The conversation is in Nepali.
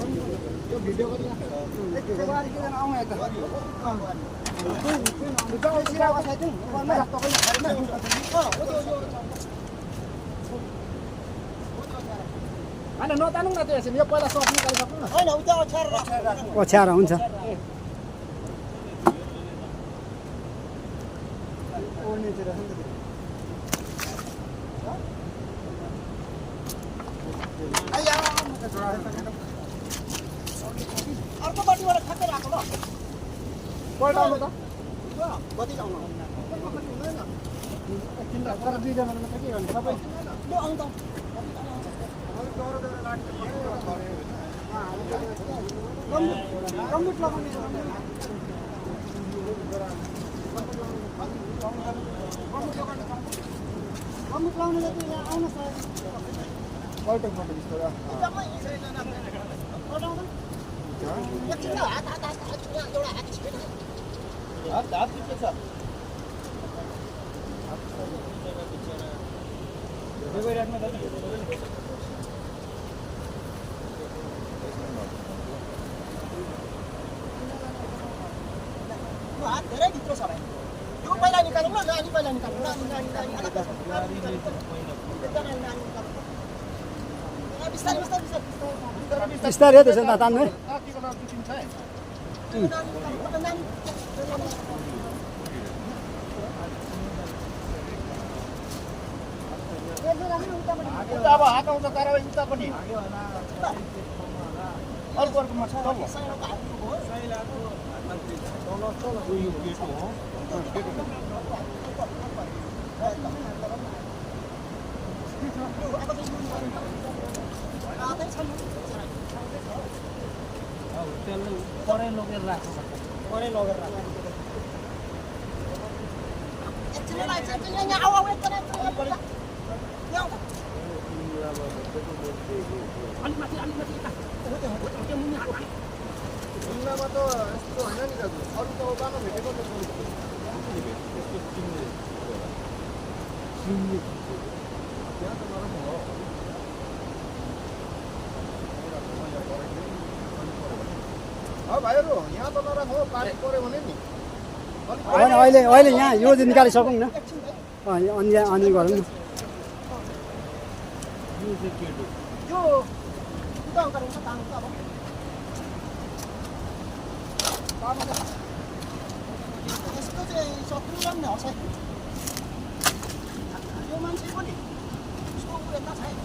यो भिडियो गरिरा एकैबार किन आउँ यता जाऊ सिरा बसाइदिउ उपरमा तपाईले खाइदिनु हैन नतानौ न त्यो यसरी यो पहिला सफ निकालिसक्नु न हैन उता ओछ्याएर हुन्छ अर्को बाटीबाट ठ्याक्कै राख्नु ल पल्टाउनु त कति जाउनु किन्दा तर दुई जना मात्र के गर्ने सबै ल आउँ त कम्प्युट लगाउने कम्प्युट लाउने जति यहाँ आउन सक्छ पल्टो पल्टो जस्तो एकछिन हात एउटा हात छिपेन हात छिप्छ छ देबै राख्न त हात धेरै भित्र छ भाइ यो पहिला निकालौँ न नानी पहिला निकालौँ नानी बिस्तारै हो त्यसो तान्नु अब हात आउँछ तर उता पनि अर्कोमा छ परे लगेर राख्छ परे लगेर राख्छ एकछिन यहाँ आऊ एकछिन अलिकति ढुङ्गामा त यस्तो होइन नि दाजु अरू त बाटो भेटेको त्यहाँ त नरम हो भाइहरू यहाँ त नरम हो पानी पऱ्यो भने नि अहिले यहाँ यो चाहिँ निकालिसकौँ न अनि गरौँ न यो यसको चाहिँ शत्रु राम्रो हँस यो मान्छे पनि उसको यता छ